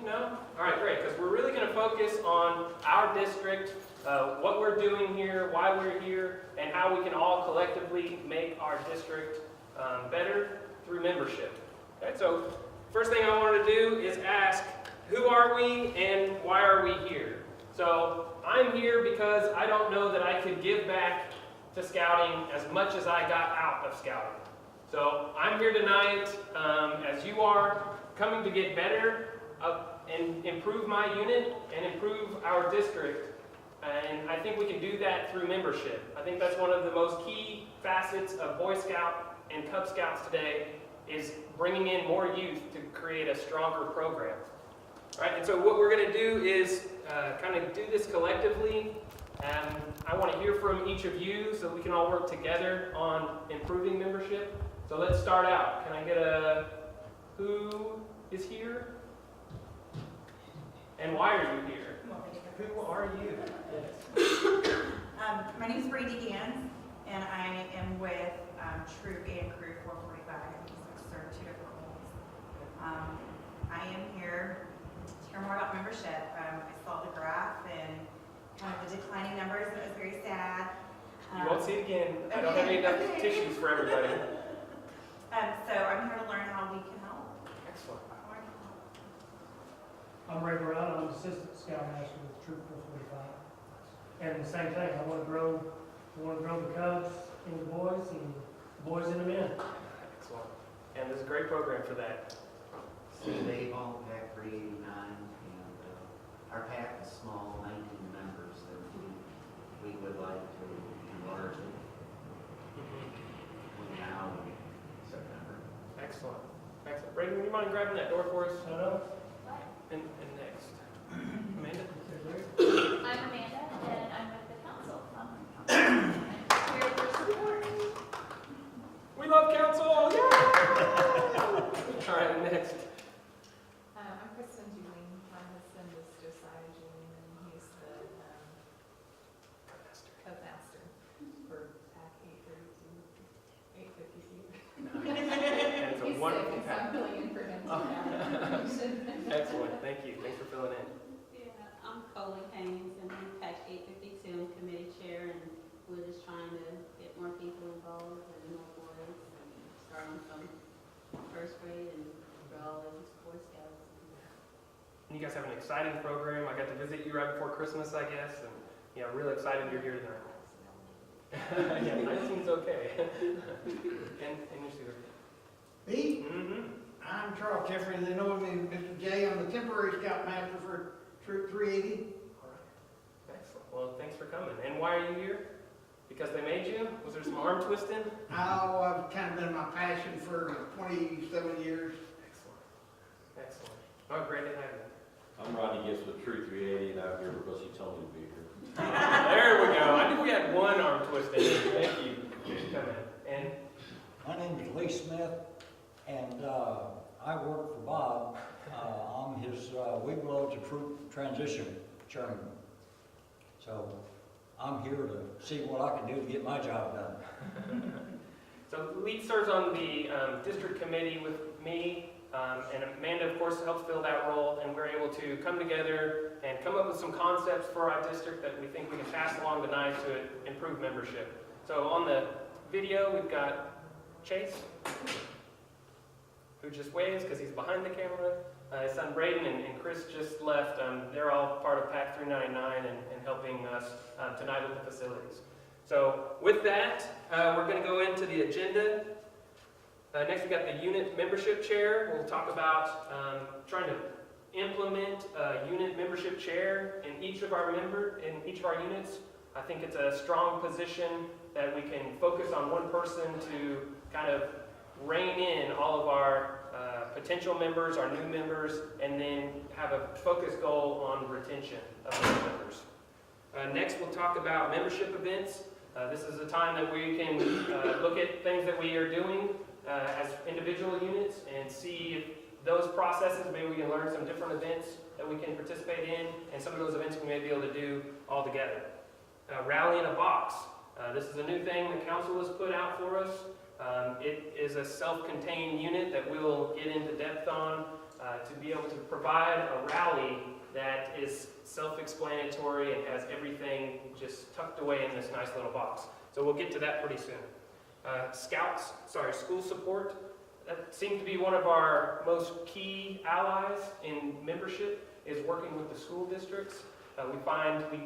No? All right, great, because we're really going to focus on our district, what we're doing here, why we're here, and how we can all collectively make our district better through membership. Okay, so first thing I wanted to do is ask, who are we and why are we here? So I'm here because I don't know that I could give back to scouting as much as I got out of scouting. So I'm here tonight, as you are, coming to get better and improve my unit and improve our district. And I think we can do that through membership. I think that's one of the most key facets of Boy Scout and Cub Scouts today, is bringing in more youth to create a stronger program. All right, and so what we're going to do is kind of do this collectively. I want to hear from each of you so we can all work together on improving membership. So let's start out. Can I get a who is here? And why are you here? Who are you? My name is Brady Gans, and I am with Troop and Crew 445. I serve two different roles. I am here to hear more about membership. I saw the graph and kind of the declining numbers, and it was very sad. You won't see it again. I don't have enough tissues for everybody. So I'm here to learn how we can help. Excellent. I'm Ray Brown. I'm Assistant Scoutmaster with Troop 445. And the same thing, I want to grow the Cubs into boys and boys into men. Excellent. And there's a great program for that. Dave on Pack 389, and our pack is small, 19 members, that we would like to enlarge it between now and September. Excellent. Excellent. Brayden, would you mind grabbing that door for us? Hello? And next. Amanda? I'm Amanda, and I'm with the council. I'm here for support. We love council! Yay! All right, next. I'm Kristen Julie. My husband is Josiah Julie, and he's the Cub Master for Pack 832, 852. And it's a He's wonderful sick, and so pack. I'm filling in for him today. Excellent. Thank you. Thanks for filling in. Yeah, I'm Coley Haynes, and I'm Pack 852 committee chair, and we're just trying to get more people involved and more boys, and starting from first grade and for all of these Boy Scouts. You guys have an exciting program. I got to visit you right before Christmas, I guess, and really excited you're here tonight. Yeah, 19's okay. and you see Me? Mm-hmm. I'm Charles Jeffrey. They know me, Mr. J. I'm the temporary Scoutmaster for Troop 380. All right. Excellent. Well, thanks for coming. And why are you here? Because they made you? Was there some arm twisting? Oh, I've kind of been my passion for 27 years. Excellent. Excellent. Oh, great to have you. I'm Rodney Gibson with Troop 380, and I'm here because he told me to be here. There we go. I knew we had one arm twisting. Thank you. Come in. And My name is Lee Smith, and I work for Bob. I'm his Weeblow to Troop Transition Chairman. So I'm here to see what I can do to get my job done. so Lee serves on the district committee with me, and Amanda, of course, helps fill that role, and we're able to come together and come up with some concepts for our district that we think we can pass along tonight to improve membership. So on the video, we've got Chase, who just waves because he's behind the camera. His son Braden and Chris just left. They're all part of Pack 399 and helping us tonight with the facilities. So with that, we're going to go into the agenda. Next, we've got the unit membership chair. We'll talk about trying to implement a unit membership chair in each of our units. I think it's a strong position that we can focus on one person to kind of rein in all of our potential members, our new members, and then have a focused goal on retention of those members. Next, we'll talk about membership events. This is a time that we can look at things that we are doing as individual units and see if those processes, maybe we can learn some different events that we can participate in, and some of those events we may be able to do all together. Rally in a box. This is a new thing the council has put out for us. It is a self-contained unit that we'll get into depth on to be able to provide a rally that is self-explanatory and has everything just tucked away in this nice little box. So we'll get to that pretty soon. School support. That seems to be one of our most key allies in membership, is working with the school districts. We find we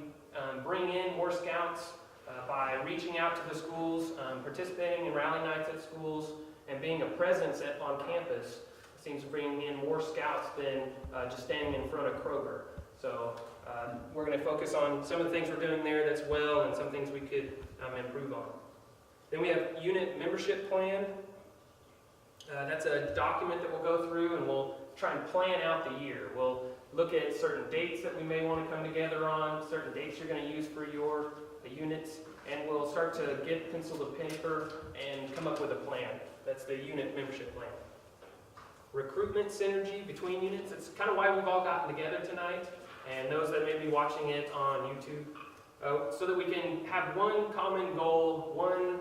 bring in more scouts by reaching out to the schools, participating in rally nights at schools, and being a presence on campus. Seems to bring in more scouts than just standing in front of Kroger. So we're going to focus on some of the things we're doing there that's well, and some things we could improve on. Then we have unit membership plan. That's a document that we'll go through, and we'll try and plan out the year. We'll look at certain dates that we may want to come together on, certain dates you're going to use for your units, and we'll start to get pencil to paper and come up with a plan. That's the unit membership plan. Recruitment synergy between units. It's kind of why we've all gotten together tonight, and those that may be watching it on YouTube, so that we can have one common goal, one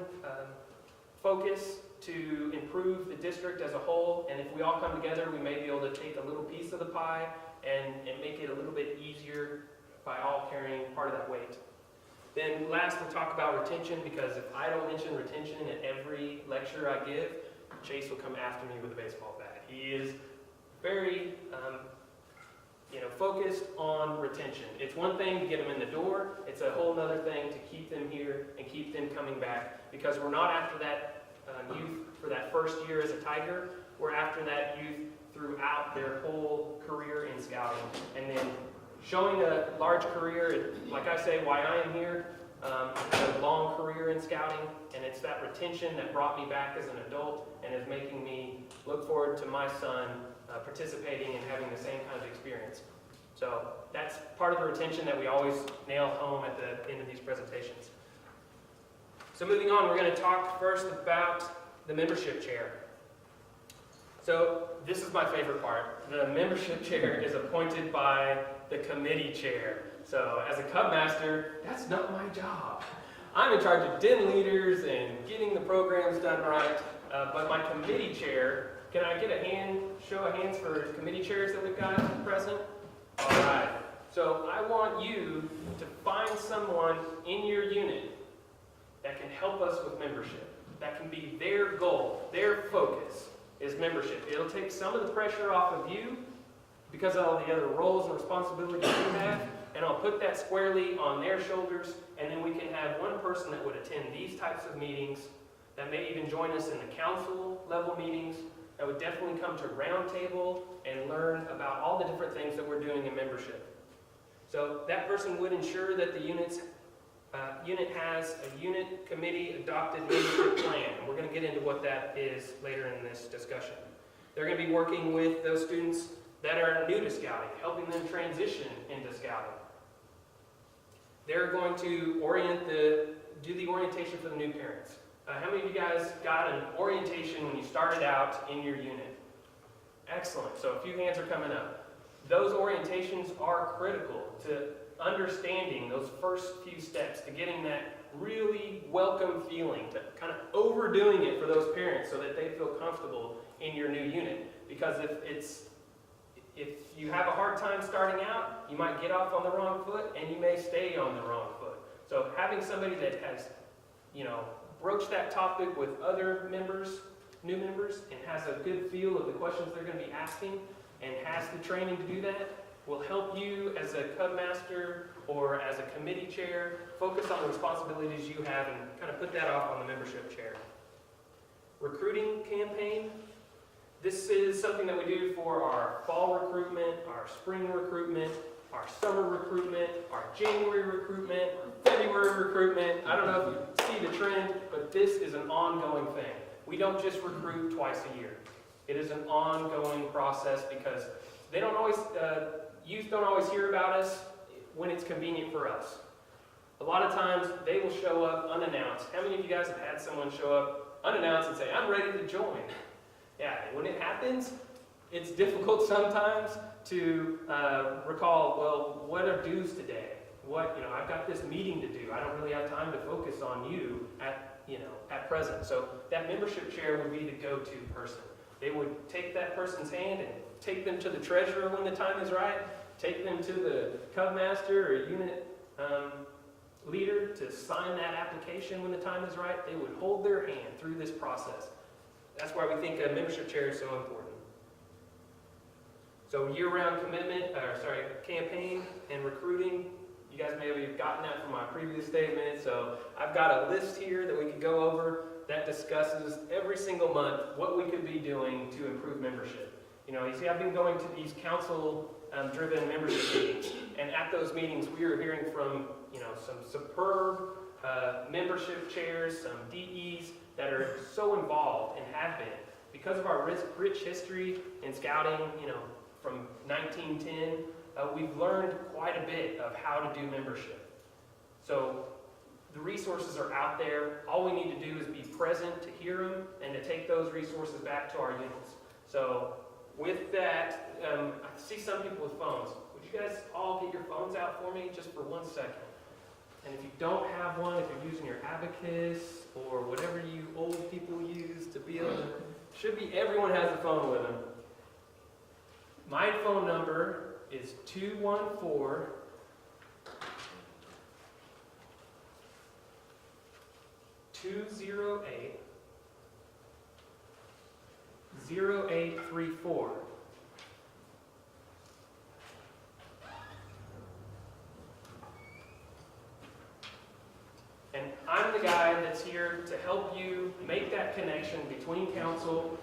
focus to improve the district as a whole. And if we all come together, we may be able to take a little piece of the pie and make it a little bit easier by all carrying part of that weight. Then last, we'll talk about retention, because if I don't mention retention at every lecture I give, Chase will come after me with a baseball bat. He is very focused on retention. It's one thing to get them in the door. It's a whole other thing to keep them here and keep them coming back, because we're not after that youth for that first year as a Tiger. We're after that youth throughout their whole career in scouting. And then showing a large career, like I say, why I am here, a long career in scouting, and it's that retention that brought me back as an adult and is making me look forward to my son participating and having the same kind of experience. So that's part of the retention that we always nail home at the end of these presentations. So moving on, we're going to talk first about the membership chair. So this is my favorite part. The membership chair is appointed by the committee chair. So as a Cub Master, that's not my job. I'm in charge of den leaders and getting the programs done right, but my committee chair, can I get a show of hands for committee chairs that we've got present? All right. So I want you to find someone in your unit that can help us with membership. That can be their goal, their focus is membership. It'll take some of the pressure off of you because of all the other roles and responsibilities you have, and I'll put that squarely on their shoulders, and then we can have one person that would attend these types of meetings, that may even join us in the council level meetings, that would definitely come to roundtable and learn about all the different things that we're doing in membership. So that person would ensure that the unit has a unit committee adopted membership plan, and we're going to get into what that is later in this discussion. They're going to be working with those students that are new to scouting, helping them transition into scouting. They're going to do the orientation for the new parents. How many of you guys got an orientation when you started out in your unit? Excellent. So a few hands are coming up. Those orientations are critical to understanding those first few steps, to getting that really welcome feeling, to kind of overdoing it for those parents so that they feel comfortable in your new unit. Because if you have a hard time starting out, you might get off on the wrong foot and you may stay on the wrong foot. So having somebody that has, broached that topic with other members, new members, and has a good feel of the questions they're going to be asking and has the training to do that will help you as a Cub Master or as a committee chair focus on the responsibilities you have and kind of put that off on the membership chair. Recruiting campaign. This is something that we do for our fall recruitment, our spring recruitment, our summer recruitment, our January recruitment, February recruitment. I don't know if you see the trend, but this is an ongoing thing. We don't just recruit twice a year. It is an ongoing process because they don't always, youth don't always hear about us when it's convenient for us. A lot of times they will show up unannounced. How many of you guys have had someone show up unannounced and say, "I'm ready to join"? Yeah, and when it happens, it's difficult sometimes to recall, well, what are dues today? I've got this meeting to do. I don't really have time to focus on you at present. So that membership chair would be the go-to person. They would take that person's hand and take them to the treasurer when the time is right, take them to the Cub Master or unit leader to sign that application when the time is right. They would hold their hand through this process. That's why we think a membership chair is so important. So year-round campaign and recruiting. You guys may have gotten that from my previous statement. So I've got a list here that we could go over that discusses every single month what we could be doing to improve membership. You know, you see, I've been going to these council-driven membership meetings, and at those meetings, we are hearing from, you know, some superb membership chairs, some DEs that are so involved and have been. Because of our rich history in scouting, you know, from 1910, we've learned quite a bit of how to do membership. So the resources are out there. All we need to do is be present to hear them and to take those resources back to our units. So with that, I see some people with phones. Would you guys all get your phones out for me just for 1 second? And if you don't have one, if you're using your Abacus or whatever you old people use to be able to, should be everyone has a phone with them. My phone number is 214 208 0834. And I'm the guy that's here to help you make that connection between council,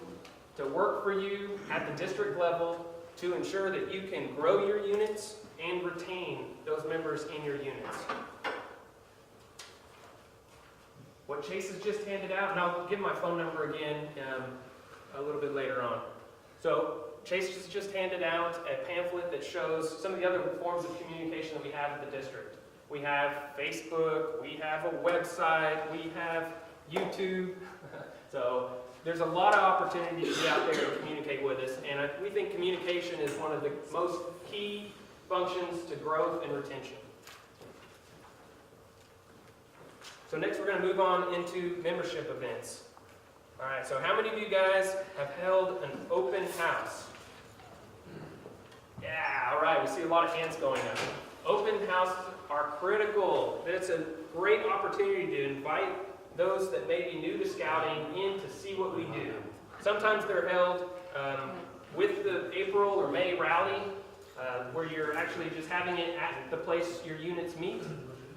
to work for you at the district level, to ensure that you can grow your units and retain those members in your units. What Chase has just handed out, and I'll give my phone number again a little bit later on. So Chase has just handed out a pamphlet that shows some of the other forms of communication that we have at the district. We have Facebook, we have a website, we have YouTube. So there's a lot of opportunity to be out there and communicate with us, and we think communication is one of the most key functions to growth and retention. So next we're going to move on into membership events. All right, so how many of you guys have held an open house? Yeah, all right, we see a lot of hands going up. Open houses are critical. It's a great opportunity to invite those that may be new to scouting in to see what we do. Sometimes they're held with the April or May rally, where you're actually just having it at the place your units meet.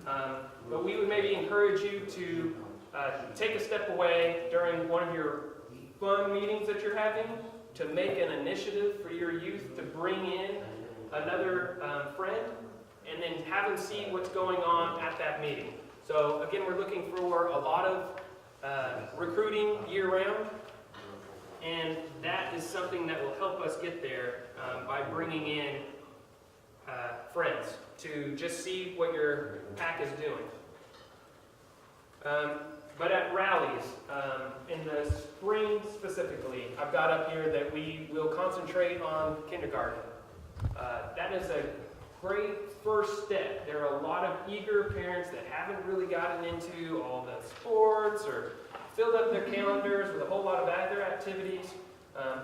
But we would maybe encourage you to take a step away during one of your fun meetings that you're having to make an initiative for your youth to bring in another friend and then have them see what's going on at that meeting. So again, we're looking for a lot of recruiting year-round, and that is something that will help us get there by bringing in friends to just see what your pack is doing. But at rallies, in the spring specifically, I've got up here that we will concentrate on kindergarten. That is a great first step. There are a lot of eager parents that haven't really gotten into all the sports or filled up their calendars with a whole lot of other activities.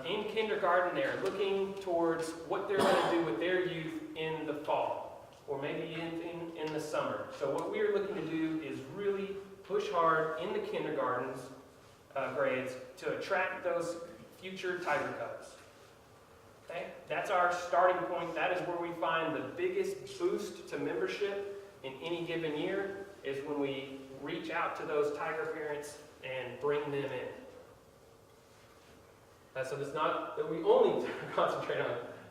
In kindergarten, they're looking towards what they're going to do with their youth in the fall, or maybe in the summer. So what we're looking to do is really push hard in the kindergartens grades to attract those future Tiger Cubs. Okay? That's our starting point. That is where we find the biggest boost to membership in any given year, is when we reach out to those Tiger parents and bring them in. So it's not that we only concentrate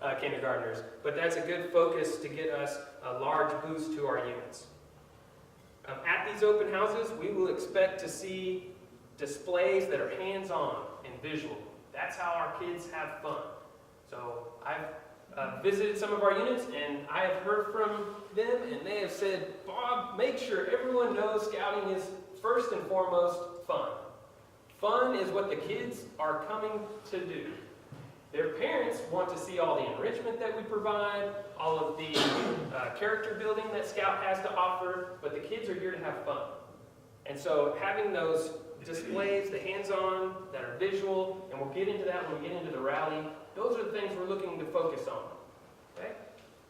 on kindergartners, but that's a good focus to get us a large boost to our units. At these open houses, we will expect to see displays that are hands-on and visual. That's how our kids have fun. So I've visited some of our units, and I have heard from them, and they have said, Bob, make sure everyone knows scouting is first and foremost fun. Fun is what the kids are coming to do. Their parents want to see all the enrichment that we provide, all of the character building that Scout has to offer, but the kids are here to have fun. And so having those displays, the hands-on, that are visual, and we'll get into that when we get into the rally, Those are the things we're looking to focus on. Okay?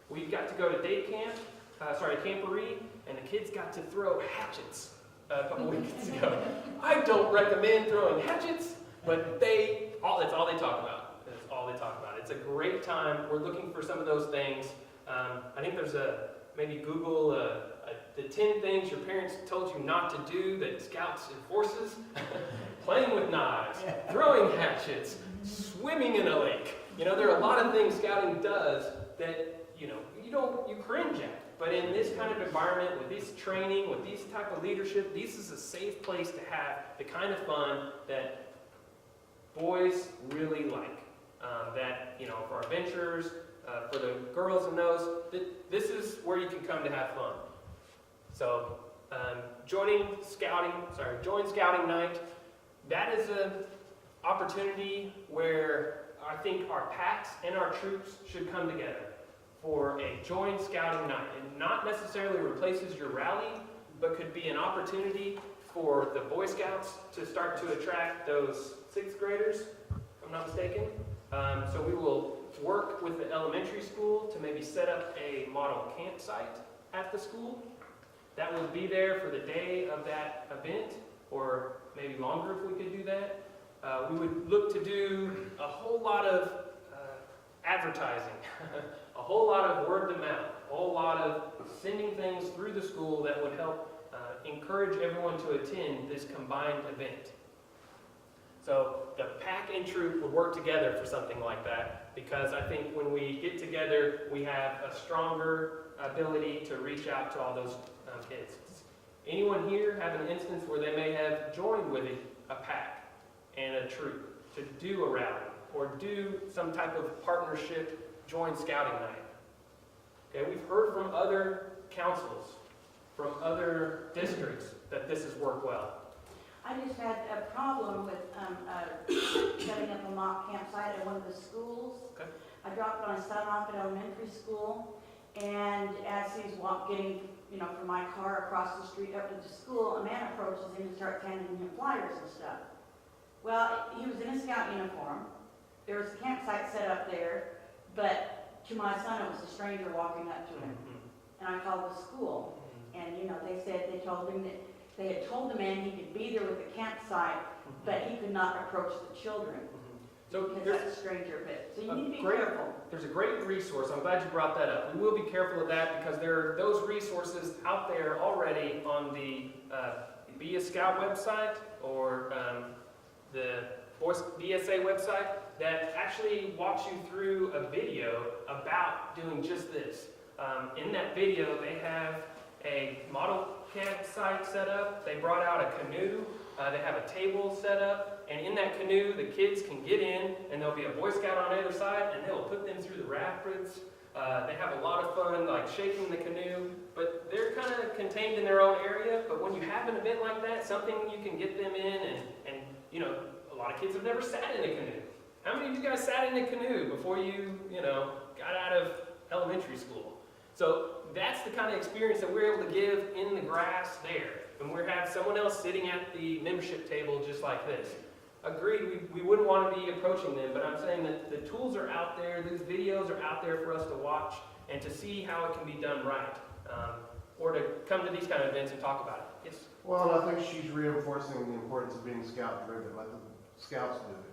We got to go to Camporee, and the kids got to throw hatchets a couple weeks ago. I don't recommend throwing hatchets, but that's all they talk about. That's all they talk about. It's a great time. We're looking for some of those things. I think there's maybe Google the 10 things your parents told you not to do that Scouts enforces. Playing with knives, throwing hatchets, swimming in a lake. There are a lot of things Scouting does that, you cringe at. But in this kind of environment, with this training, with this type of leadership, this is a safe place to have the kind of fun that boys really like. For our adventures, for the girls and those, this is where you can come to have fun. So, join Scouting Night. That is an opportunity where I think our packs and our troops should come together for a Join Scouting Night. It not necessarily replaces your rally, but could be an opportunity for the Boy Scouts to start to attract those 6th graders, if I'm not mistaken. So we will work with the elementary school to maybe set up a model campsite at the school. That will be there for the day of that event, or maybe longer if we could do that. We would look to do a whole lot of advertising, a whole lot of word to mouth, a whole lot of sending things through the school that would help encourage everyone to attend this combined event. So the pack and troop would work together for something like that, because I think when we get together, we have a stronger ability to reach out to all those kids. Anyone here have an instance where they may have joined with a pack and a troop to do a rally or do some type of partnership Join Scouting Night? Okay, we've heard from other councils, from other districts, that this has worked well. I just had a problem with setting up a mock campsite at one of the schools. Okay. I dropped my son off at elementary school, and as he's getting, from my car across the street up to the school, a man approaches him and starts handing him flyers and stuff. Well, he was in a Scout uniform. There was a campsite set up there, but to my son, it was a stranger walking up to him. And I called the school, and they said they told him that they had told the man he could be there with the campsite, but he could not approach the children. So Because that's a stranger bit. So you need to be great- careful. There's a great resource. I'm glad you brought that up. We will be careful of that because there are those resources out there already on the Be a Scout website or the BSA website that actually walks you through a video about doing just this. In that video, they have a model campsite set up. They brought out a canoe. They have a table set up, and in that canoe, the kids can get in, and there'll be a Boy Scout on either side, and they'll put them through the rapids. They have a lot of fun, like shaking the canoe, but they're kind of contained in their own area. But when you have an event like that, something you can get them in, and a lot of kids have never sat in a canoe. How many of you guys sat in a canoe before you got out of elementary school? So that's the kind of experience that we're able to give in the grass there. And we have someone else sitting at the membership table just like this. Agreed, we wouldn't want to be approaching them, but I'm saying that the tools are out there, these videos are out there for us to watch and to see how it can be done right. Or to come to these kind of events and talk about it. Yes? Well, and I think she's reinforcing the importance of being Scout driven, let the Scouts do it.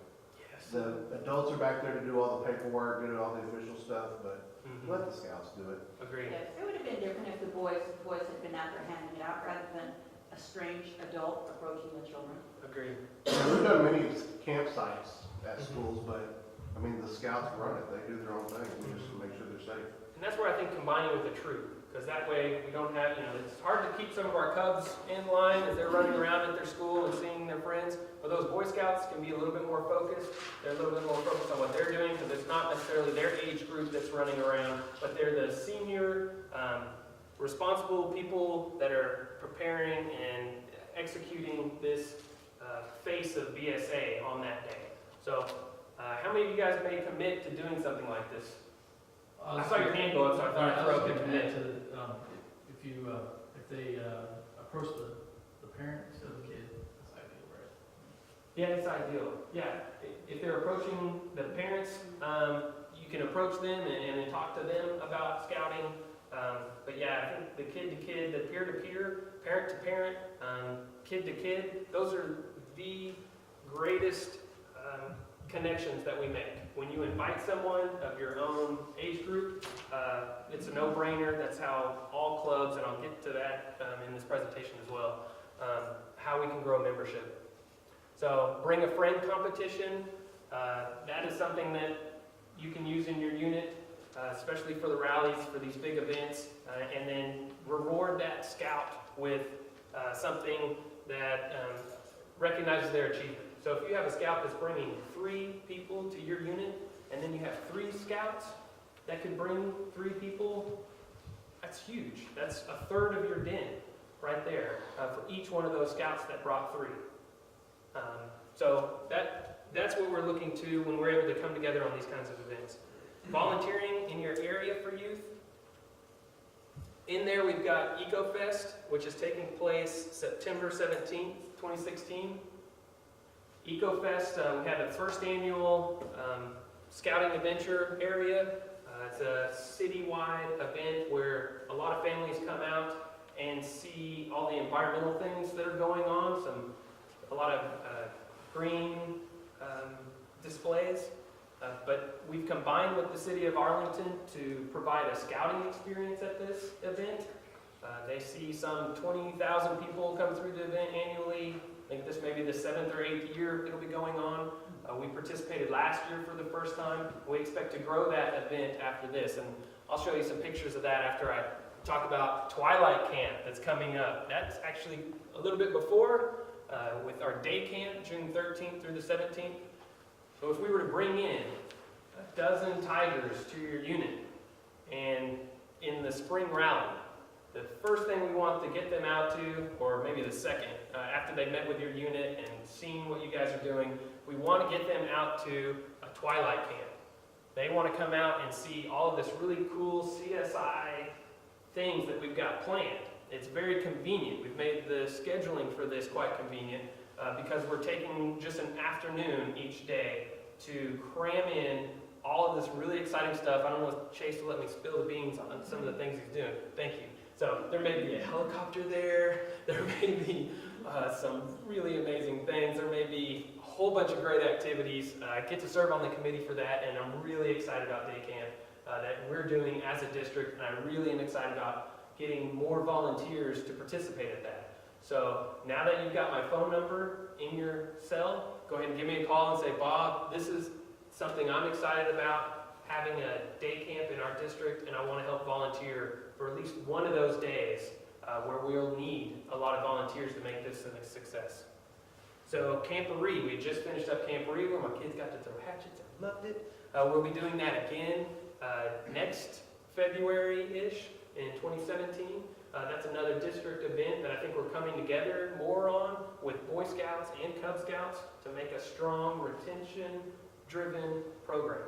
Yes. The adults are back there to do all the paperwork, do all the official stuff, but let the Scouts do it. Agreed. Yes, it would have been different if the boys had been out there handing it out rather than a strange adult approaching the children. Agreed. We've done many campsites at schools, but, the Scouts run it, they do their own thing, we just make sure they're safe. And that's where I think combining with the troop, because that way we don't have, it's hard to keep some of our cubs in line as they're running around at their school and seeing their friends, but those Boy Scouts can be a little bit more focused. They're a little bit more focused on what they're doing, because it's not necessarily their age group that's running around, but they're the senior, responsible people that are preparing and executing this face of BSA on that day. So, how many of you guys may commit to doing something like this? I saw your hand go up, so I thought I'd throw up a commit. If they approach the parents of the kid, that's ideal, right? Yeah, it's ideal. Yeah, if they're approaching the parents, you can approach them and then talk to them about scouting. But yeah, I think the kid-to-kid, the peer-to-peer, parent-to-parent, kid-to-kid, those are the greatest connections that we make. When you invite someone of your own age group, it's a no-brainer. That's how all clubs, and I'll get to that in this presentation as well, how we can grow membership. So bring a friend competition, that is something that you can use in your unit, especially for the rallies, for these big events, and then reward that scout with something that recognizes their achievement. So if you have a scout that's bringing 3 people to your unit, and then you have 3 scouts that can bring 3 people, that's huge. That's a third of your den right there for each one of those scouts that brought 3. So that's what we're looking to when we're able to come together on these kinds of events. Volunteering in your area for youth. In there we've got EcoFest, which is taking place September 17th, 2016. EcoFest, we have the first annual Scouting Adventure area. It's a citywide event where a lot of families come out and see all the environmental things that are going on, a lot of green displays. But we've combined with the city of Arlington to provide a scouting experience at this event. They see some 20,000 people come through the event annually. I think this may be the 7th or 8th year it'll be going on. We participated last year for the first time. We expect to grow that event after this, and I'll show you some pictures of that after I talk about Twilight Camp that's coming up. That's actually a little bit before, with our day camp, June 13th through the 17th. So if we were to bring in a dozen tigers to your unit, and in the spring rally, the first thing we want to get them out to, or maybe the second, after they met with your unit and seen what you guys are doing, we want to get them out to a Twilight Camp. They want to come out and see all of this really cool CSI things that we've got planned. It's very convenient. We've made the scheduling for this quite convenient because we're taking just an afternoon each day to cram in all of this really exciting stuff. I don't know if Chase will let me spill the beans on some of the things he's doing. Thank you. So there may be a helicopter there. There may be some really amazing things. There may be a whole bunch of great activities. I get to serve on the committee for that, and I'm really excited about day camp that we're doing as a district, and I really am excited about getting more volunteers to participate at that. So now that you've got my phone number in your cell, go ahead and give me a call and say, Bob, this is something I'm excited about, having a day camp in our district, and I want to help volunteer for at least one of those days where we'll need a lot of volunteers to make this a success. So Camporee, we just finished up Camporee where my kids got to throw hatchets and loved it. We'll be doing that again next February-ish in 2017. That's another district event that I think we're coming together more on with Boy Scouts and Cub Scouts to make a strong retention-driven program.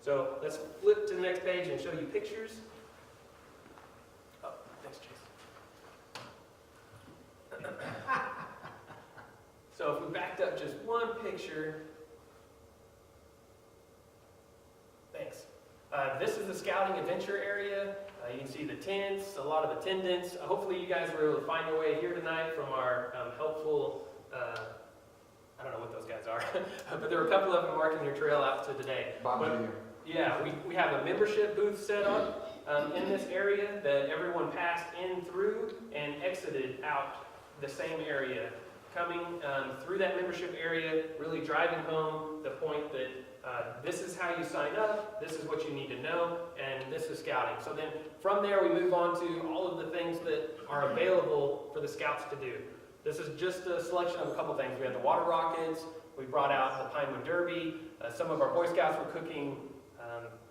So let's flip to the next page and show you pictures. Oh, thanks, Chase. So if we backed up just one picture. Thanks. This is the Scouting Adventure area. You can see the tents, a lot of attendance. Hopefully you guys were able to find your way here tonight from our helpful, I don't know what those guys are, but there were a couple of them marking your trail out to today. Yeah, we have a membership booth set up in this area that everyone passed in through and exited out the same area. Coming through that membership area, really driving home the point that this is how you sign up, this is what you need to know, and this is scouting. So then from there we move on to all of the things that are available for the scouts to do. This is just a selection of a couple things. We had the water rockets, we brought out the Pinewood Derby, some of our Boy Scouts were cooking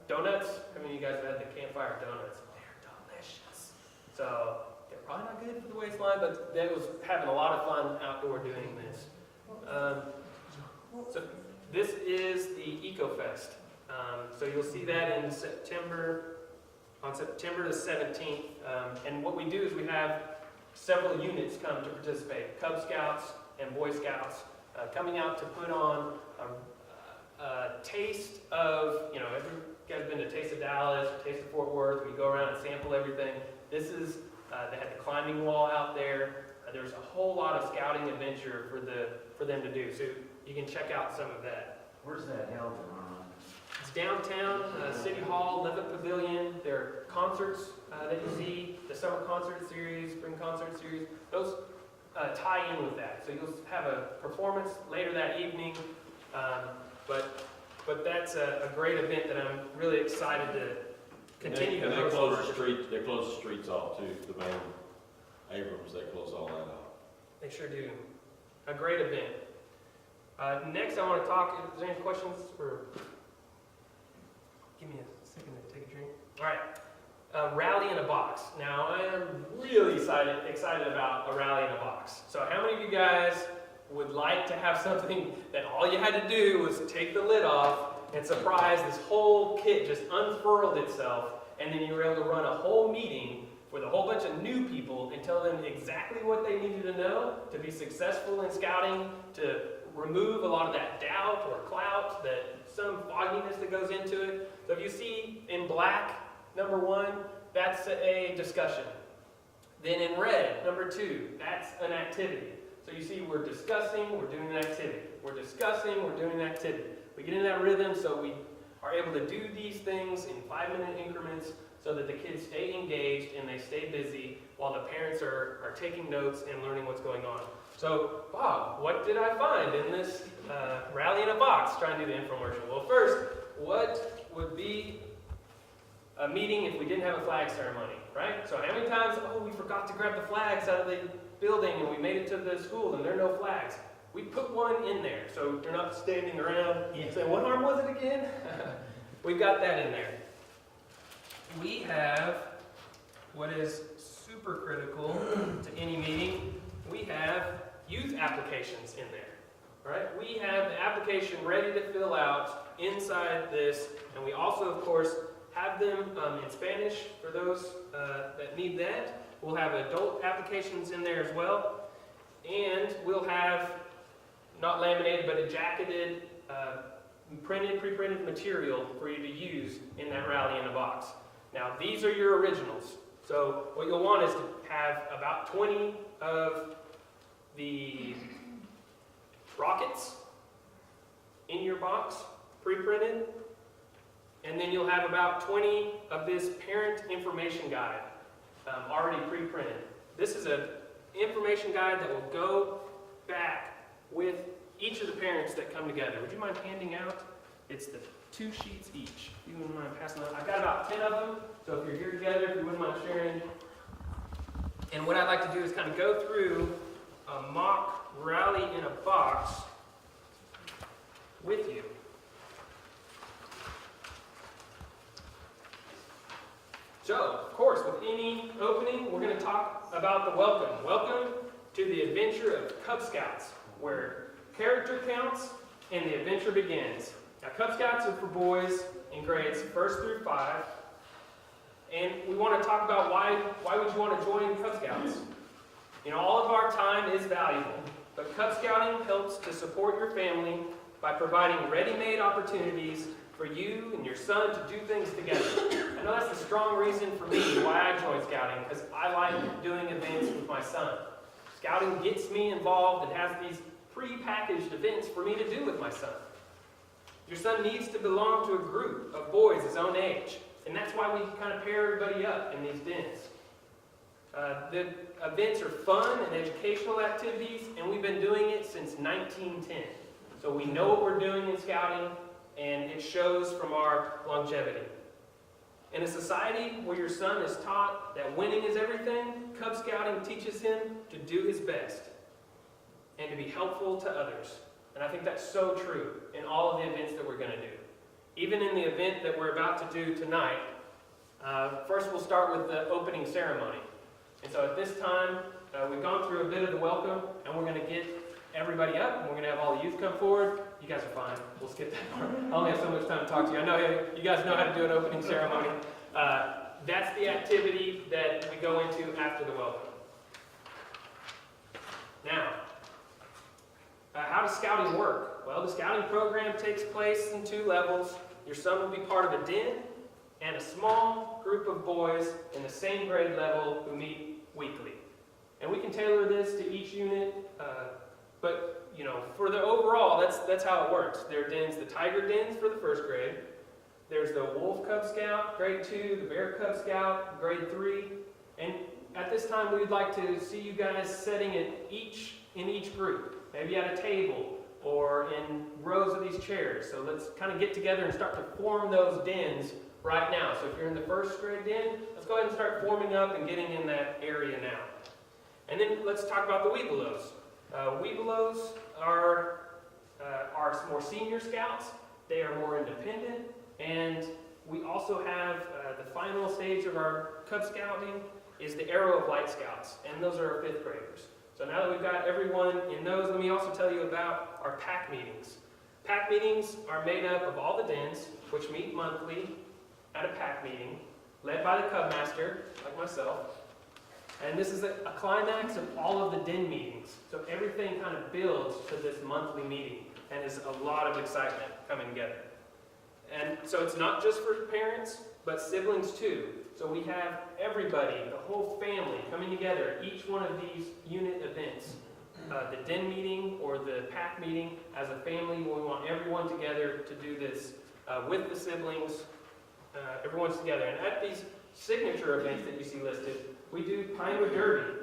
donuts. How many of you guys have had the campfire donuts? They're delicious. So they're probably not good for the waistline, but that was having a lot of fun outdoor doing this. So this is the EcoFest. So you'll see that in September, on September the 17th. And what we do is we have several units come to participate, Cub Scouts and Boy Scouts. coming out to put on a taste of, you guys been to Taste of Dallas, Taste of Fort Worth, we go around and sample everything. This is, they had the climbing wall out there. There's a whole lot of scouting adventure for them to do. So you can check out some of that. Where's that held, Ron? It's downtown, City Hall, Levitt Pavilion. There are concerts that you see, the summer concert series, spring concert series. Those tie in with that. So you'll have a performance later that evening. But that's a great event that I'm really excited to continue to And they host. close the street, they close the streets off too, the main Abrams, they close all that off. They sure do. A great event. Next, I want to talk, is there any questions? Or give me a second to take a drink. All right. Rally in a box. Now, I am really excited about a rally in a box. So how many of you guys would like to have something that all you had to do was take the lid off and surprise, this whole kit just unfurled itself, and then you were able to run a whole meeting with a whole bunch of new people and tell them exactly what they needed to know to be successful in scouting, to remove a lot of that doubt or clout, some fogginess that goes into it. So if you see in black, number 1, that's a discussion. Then in red, number 2, that's an activity. So you see we're discussing, we're doing an activity. We're discussing, we're doing an activity. We get in that rhythm so we are able to do these things in 5-minute increments so that the kids stay engaged and they stay busy while the parents are taking notes and learning what's going on. So, Bob, what did I find in this rally in a box? Trying to do the infomercial. Well, first, what would be a meeting if we didn't have a flag ceremony, right? So how many times, we forgot to grab the flags out of the building and we made it to the school and there are no flags. We put one in there, so you're not standing around saying, what arm was it again? We've got that in there. We have what is super critical to any meeting. We have youth applications in there, right? We have the application ready to fill out inside this, and we also, of course, have them in Spanish for those that need that. We'll have adult applications in there as well, and we'll have not laminated, but a jacketed, pre-printed material for you to use in that rally in a box. Now, these are your originals. So what you'll want is to have about 20 of the rockets in your box, pre-printed, and then you'll have about 20 of this parent information guide already pre-printed. This is an information guide that will go back with each of the parents that come together. Would you mind handing out? It's the 2 sheets each. If you wouldn't mind passing out. I've got about 10 of them, so if you're here together, if you wouldn't mind sharing. And what I'd like to do is kind of go through a mock rally in a box with you. So, of course, with any opening, we're going to talk about the welcome. Welcome to the adventure of Cub Scouts, where character counts and the adventure begins. Now, Cub Scouts are for boys in grades 1st through 5, and we want to talk about why would you want to join Cub Scouts? All of our time is valuable, but Cub Scouting helps to support your family by providing ready-made opportunities for you and your son to do things together. I know that's the strong reason for me why I joined Scouting, because I like doing events with my son. Scouting gets me involved and has these pre-packaged events for me to do with my son. Your son needs to belong to a group of boys his own age, and that's why we kind of pair everybody up in these dens. The events are fun and educational activities, and we've been doing it since 1910. So we know what we're doing in Scouting, and it shows from our longevity. In a society where your son is taught that winning is everything, Cub Scouting teaches him to do his best and to be helpful to others. And I think that's so true in all of the events that we're going to do. Even in the event that we're about to do tonight, first we'll start with the opening ceremony. And so at this time, we've gone through a bit of the welcome, and we're going to get everybody up, and we're going to have all the youth come forward. You guys are fine. We'll skip that part. I only have so much time to talk to you. I know you guys know how to do an opening ceremony. That's the activity that we go into after the welcome. Now, How does scouting work? Well, the scouting program takes place in 2 levels. Your son will be part of a den and a small group of boys in the same grade level who meet weekly. And we can tailor this to each unit, but you know, for the overall, that's how it works. There are dens, the tiger dens for the 1st grade. There's the wolf Cub Scout, grade 2, the bear Cub Scout, grade 3. And at this time, we'd like to see you guys setting it in each group, maybe at a table or in rows of these chairs. So let's kind of get together and start to form those dens right now. So if you're in the 1st grade den, let's go ahead and start forming up and getting in that area now. And then let's talk about the Webelos. Webelos are more senior scouts. They are more independent. And we also have the final stage of our Cub Scouting is the Arrow of Light Scouts. And those are our 5th graders. So now that we've got everyone in those, let me also tell you about our pack meetings. Pack meetings are made up of all the dens, which meet monthly at a pack meeting, led by the Cub Master, like myself. And this is a climax of all of the den meetings. So everything kind of builds to this monthly meeting, and is a lot of excitement coming together. And so it's not just for parents, but siblings too. So we have everybody, the whole family, coming together at each one of these unit events. The den meeting or the pack meeting, as a family, we want everyone together to do this with the siblings. Everyone's together. And at these signature events that you see listed, we do Pinewood Derby.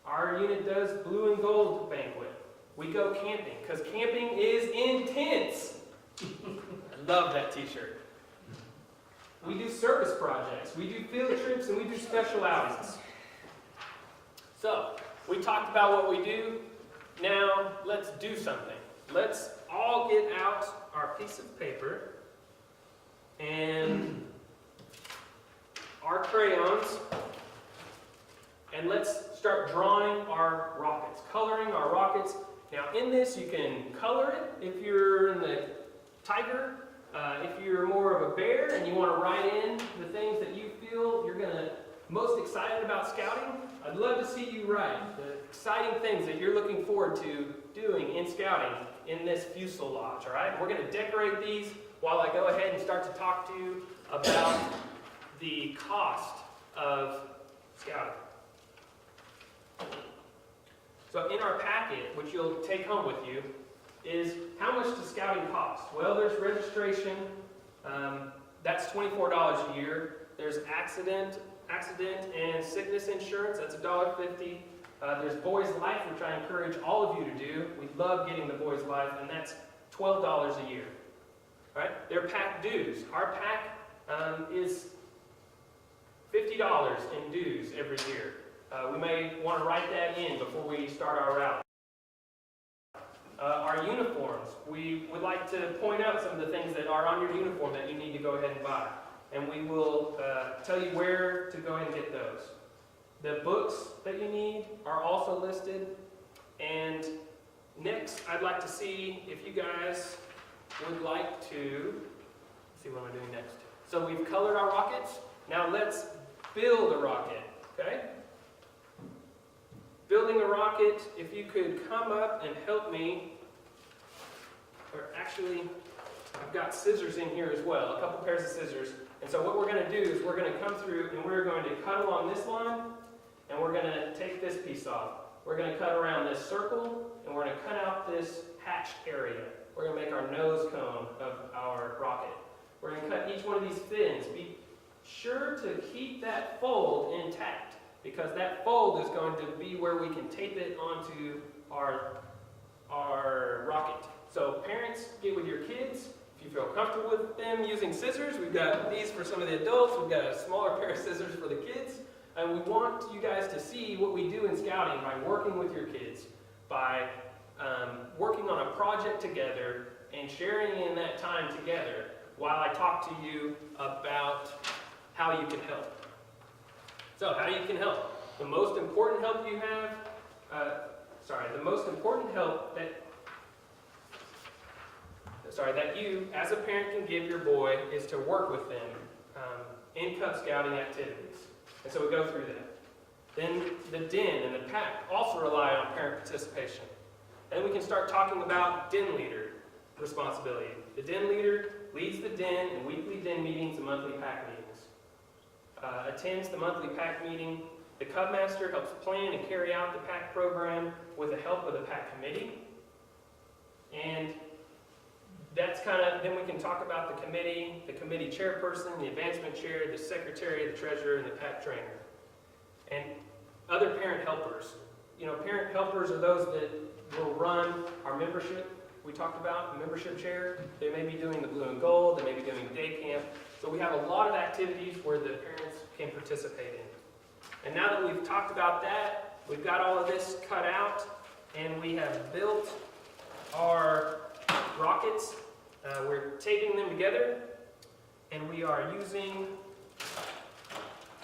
Our unit does Blue and Gold Banquet. We go camping, because camping is intense. I love that t-shirt. We do service projects, we do field trips, and we do special outings. So, we talked about what we do. Now, let's do something. Let's all get out our piece of paper and our crayons, and let's start drawing our rockets, coloring our rockets. Now in this, you can color it if you're in the tiger. If you're more of a bear and you want to write in the things that you feel you're most excited about scouting, I'd love to see you write the exciting things that you're looking forward to doing in scouting in this fuselage, all right? We're going to decorate these while I go ahead and start to talk to you about the cost of scouting. So in our packet, which you'll take home with you, is how much does scouting cost? Well, there's registration, that's $24 a year. There's accident and sickness insurance, that's $1.50. There's Boys Life, which I encourage all of you to do. We love getting the Boys Life, and that's $12 a year. All right? There are pack dues. Our pack is $50 in dues every year. We may want to write that in before we start our route. Our uniforms, we would like to point out some of the things that are on your uniform that you need to go ahead and buy. And we will tell you where to go ahead and get those. The books that you need are also listed. And next, I'd like to see if you guys would like to, let's see what am I doing next. So we've colored our rockets. Now let's build a rocket, okay? Building a rocket, if you could come up and help me, or actually, I've got scissors in here as well, a couple pairs of scissors. And so what we're going to do is we're going to come through and we're going to cut along this line, and we're going to take this piece off. We're going to cut around this circle, and we're going to cut out this hatched area. We're going to make our nose cone of our rocket. We're going to cut each one of these fins. Be sure to keep that fold intact, because that fold is going to be where we can tape it onto our rocket. So parents, get with your kids. If you feel comfortable with them using scissors, we've got these for some of the adults. We've got a smaller pair of scissors for the kids. And we want you guys to see what we do in scouting by working with your kids, by working on a project together and sharing in that time together while I talk to you about how you can help. So how you can help. The most important help you have, the most important help that you as a parent can give your boy is to work with them in Cub Scouting activities. And so we go through that. Then the den and the pack also rely on parent participation. And then we can start talking about den leader responsibility. The den leader leads the den in weekly den meetings and monthly pack meetings. Attends the monthly pack meeting. The Cub Master helps plan and carry out the pack program with the help of the pack committee. And that's kind of, then we can talk about the committee chairperson, the advancement chair, the secretary, the treasurer, and the pack trainer. And other parent helpers. You know, parent helpers are those that will run our membership. We talked about the membership chair. They may be doing the blue and gold. They may be doing day camp. So we have a lot of activities where the parents can participate in. And now that we've talked about that, we've got all of this cut out, and we have built our rockets. We're taping them together, and we are using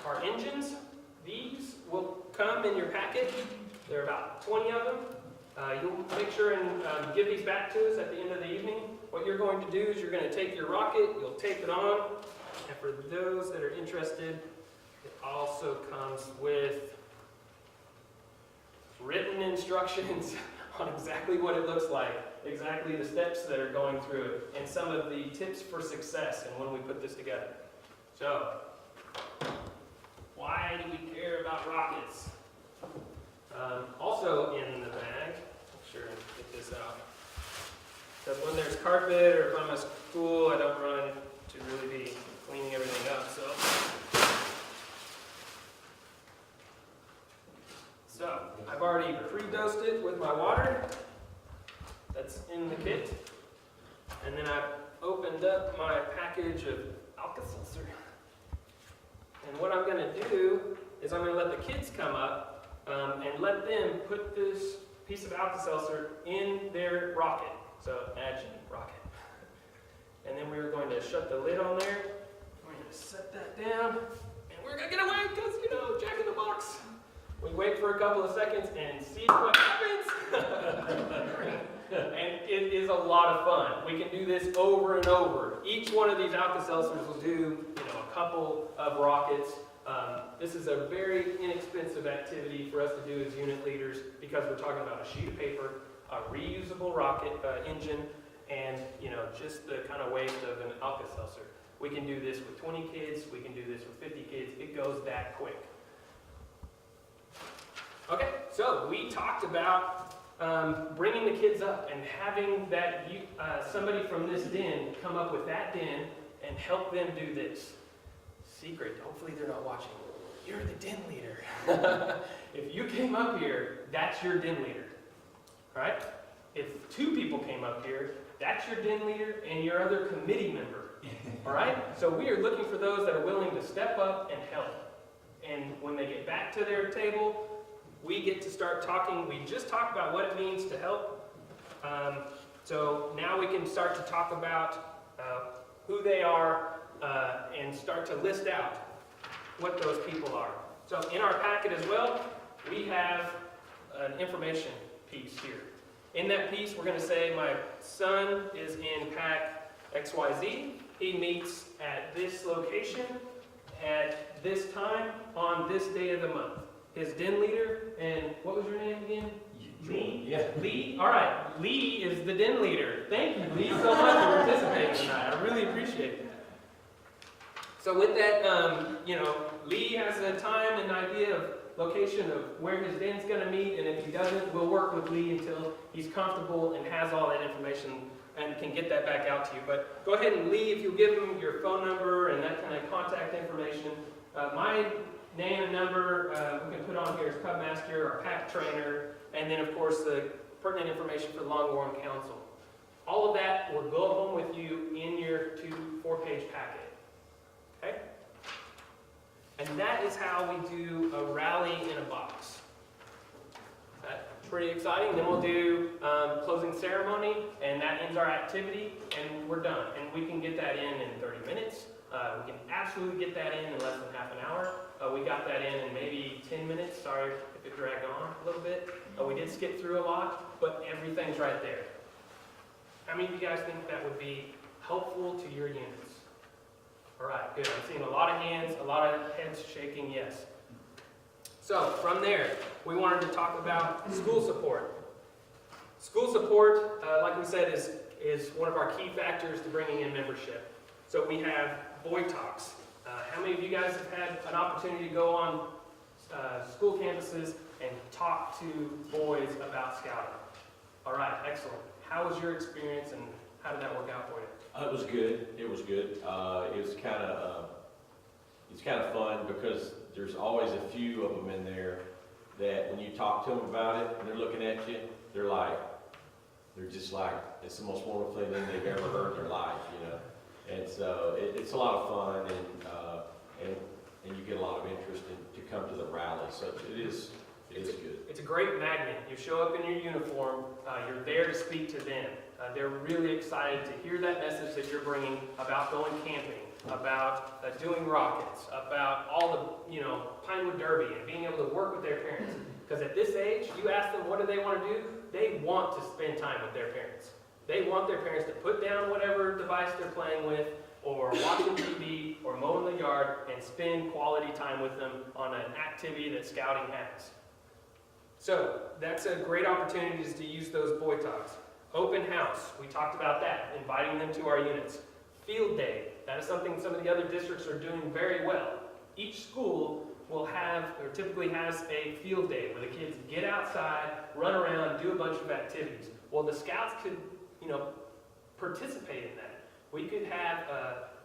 our engines. These will come in your packet. There are about 20 of them. You'll make sure and give these back to us at the end of the evening. What you're going to do is you're going to take your rocket, you'll tape it on, and for those that are interested, it also comes with written instructions on exactly what it looks like, exactly the steps that are going through it, and some of the tips for success and when we put this together. So, why do we care about rockets? Also in the bag, make sure and get this out. Because when there's carpet or if I'm at school, I don't run to really be cleaning everything up. So I've already pre-dosed it with my water. That's in the kit. And then I've opened up my package of Alka-Seltzer. And what I'm going to do is I'm going to let the kids come up and let them put this piece of Alka-Seltzer in their rocket. So imagine rocket. And then we're going to shut the lid on there. We're going to set that down. And we're going to get away because, you know, Jack in the Box. We wait for a couple of seconds and see what happens. And it is a lot of fun. We can do this over and over. Each one of these Alka-Seltzers will do, you know, a couple of rockets. This is a very inexpensive activity for us to do as unit leaders because we're talking about a sheet of paper, a reusable rocket engine, and, you know, just the kind of waste of an Alka-Seltzer. We can do this with 20 kids. We can do this with 50 kids. It goes that quick. Okay, so we talked about bringing the kids up and having that somebody from this den come up with that den and help them do this. Secret, hopefully they're not watching. You're the den leader. If you came up here, that's your den leader. All right? If 2 people came up here, that's your den leader and your other committee member. All right? So we are looking for those that are willing to step up and help. And when they get back to their table, we get to start talking. We just talked about what it means to help. So now we can start to talk about who they are and start to list out what those people are. So in our packet as well, we have an information piece here. In that piece, we're going to say my son is in pack XYZ. He meets at this location at this time on this day of the month. His den leader, and what was your name again? Lee? Yeah. Lee? All right. Lee is the den leader. Thank you, Lee, so much for participating tonight. I really appreciate that. So with that, you know, Lee has a time and idea of location of where his den's going to meet, and if he doesn't, we'll work with Lee until he's comfortable and has all that information and can get that back out to you. But go ahead and Lee, if you'll give him your phone number and that kind of contact information. My name and number we can put on here is Cub Master, our pack trainer, and then of course the pertinent information for the Longhorn Council. All of that will go home with you in your 4-page packet. Okay? And that is how we do a rally in a box. That's pretty exciting. Then we'll do closing ceremony, and that ends our activity, and we're done. And we can get that in 30 minutes. We can absolutely get that in less than half an hour. We got that in maybe 10 minutes. Sorry if it dragged on a little bit. We did skip through a lot, but everything's right there. How many of you guys think that would be helpful to your units? All right, good. I'm seeing a lot of hands, a lot of heads shaking yes. So from there, we wanted to talk about school support. School support, like we said, is one of our key factors to bringing in membership. So we have Boy Talks. How many of you guys have had an opportunity to go on school campuses and talk to boys about scouting? All right, excellent. How was your experience and how did that work out for you? It was good. It was good. It's kind of fun because there's always a few of them in there that when you talk to them about it and they're looking at you, they're just like, it's the most wonderful thing they've ever heard in their life, you know. And so it's a lot of fun, and you get a lot of interest to come to the rally. So it is good. It's a great magnet. You show up in your uniform, you're there to speak to them. They're really excited to hear that message that you're bringing about going camping, about doing rockets, about all the, Pinewood Derby and being able to work with their parents. Because at this age, you ask them what do they want to do, they want to spend time with their parents. They want their parents to put down whatever device they're playing with, or watching TV, or mowing the yard, and spend quality time with them on an activity that Scouting has. So, that's a great opportunity to use those Boy Talks. Open house, we talked about that, inviting them to our units. Field day, that is something some of the other districts are doing very well. Each school will have, or typically has, a field day where the kids get outside, run around, do a bunch of activities. Well, the Scouts could, participate in that. We could have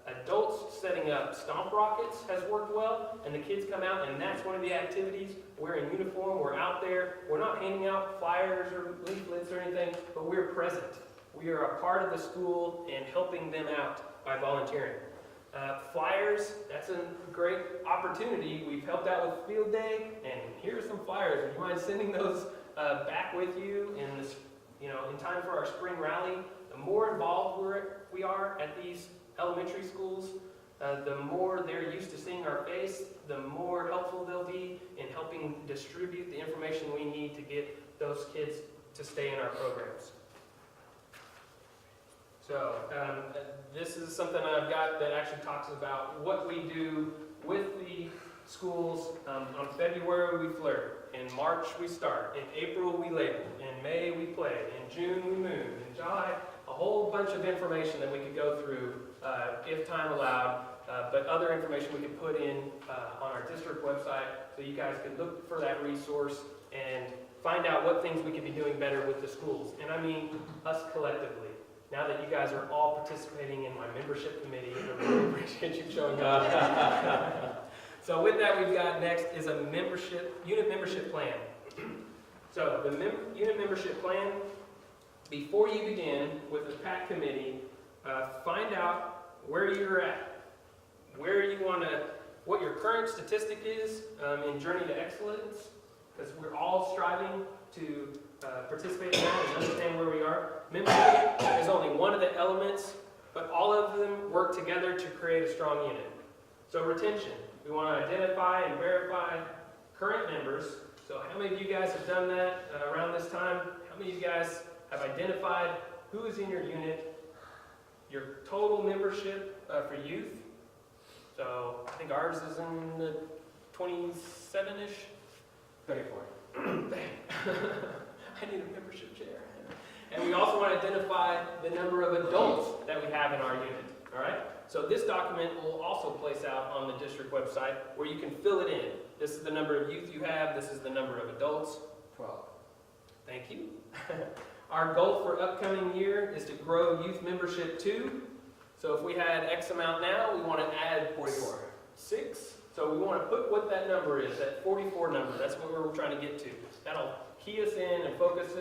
adults setting up stomp rockets has worked well, and the kids come out, and that's one of the activities. We're in uniform, we're out there, we're not handing out flyers or leaflets or anything, but we're present. We are a part of the school and helping them out by volunteering. Flyers, that's a great opportunity. We've helped out with field day, and here are some flyers. Would you mind sending those back with you in this, in time for our spring rally? The more involved we are at these elementary schools, the more they're used to seeing our face, the more helpful they'll be in helping distribute the information we need to get those kids to stay in our programs. So this is something I've got that actually talks about what we do with the schools. On February we flirt, in March we start, in April we label, in May we play, in June we move, in July a whole bunch of information that we could go through if time allowed, but other information we could put in on our district website so you guys could look for that resource and find out what things we could be doing better with the schools. And I mean us collectively. Now that you guys are all participating in my membership committee, I really appreciate you showing up. So with that, we've got next is a unit membership plan. So the unit membership plan, before you begin with the PAC committee, find out where you're at, what your current statistic is in Journey to Excellence, because we're all striving to participate in that and understand where we are. Membership is only one of the elements, but all of them work together to create a strong unit. So retention, we want to identify and verify current members. So how many of you guys have done that around this time? How many of you guys have identified who is in your unit, your total membership for youth? So I think ours is in the 27-ish. 34. I need a membership chair. And we also want to identify the number of adults that we have in our unit, all right? So this document will also place out on the district website where you can fill it in. This is the number of youth you have, this is the number of adults. 12. Thank you. Our goal for upcoming year is to grow youth membership 2. So if we had X amount now, we want to add 44. 6. So we want to put what that number is, that 44 number. That's what we're trying to get to. That'll key us in and focus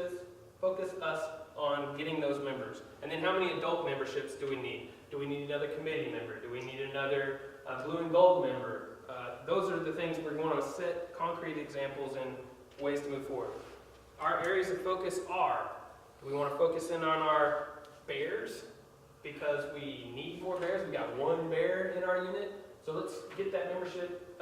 us on getting those members. And then how many adult memberships do we need? Do we need another committee member? Do we need another blue and gold member? Those are the things we're going to set concrete examples and ways to move forward. Our areas of focus are, we want to focus in on our bears because we need more bears. We got one bear in our unit. So let's get that membership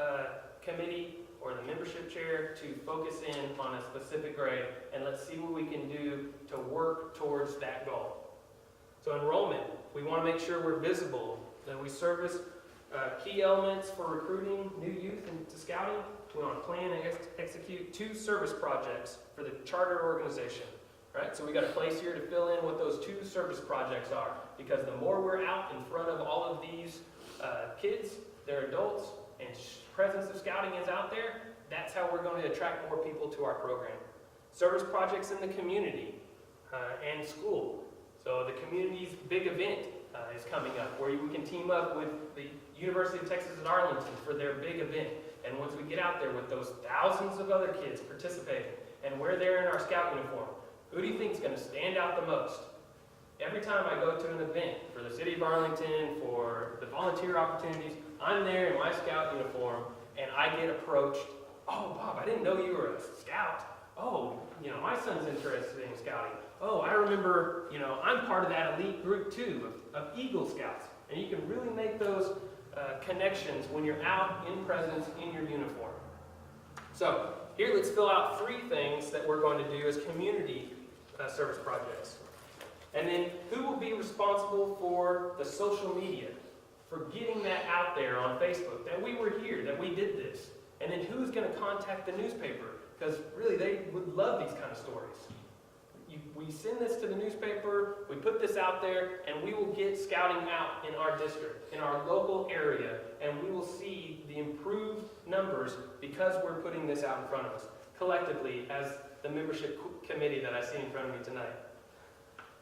committee or the membership chair to focus in on a specific grade, and let's see what we can do to work towards that goal. So enrollment, we want to make sure we're visible, that we service key elements for recruiting new youth into scouting. We want to plan and execute 2 service projects for the charter organization. right? So we got a place here to fill in what those 2 service projects are, because the more we're out in front of all of these kids, their adults, and presence of scouting is out there, that's how we're going to attract more people to our program. Service projects in the community and school. So the community's big event is coming up, where we can team up with the University of Texas at Arlington for their big event. And once we get out there with those thousands of other kids participating, and we're there in our scout uniform, who do you think is going to stand out the most? Every time I go to an event for the city of Arlington, for the volunteer opportunities, I'm there in my scout uniform, and I get approached. Oh, Bob, I didn't know you were a scout. Oh, my son's interested in scouting. Oh, I remember, I'm part of that elite group too, of Eagle Scouts. And you can really make those connections when you're out in presence in your uniform. So, here let's fill out 3 things that we're going to do as community service projects. And then who will be responsible for the social media, for getting that out there on Facebook, that we were here, that we did this. And then who's going to contact the newspaper? Because really, they would love these kind of stories. We send this to the newspaper, we put this out there, and we will get scouting out in our district, in our local area, and we will see the improved numbers because we're putting this out in front of us, collectively, as the membership committee that I see in front of me tonight.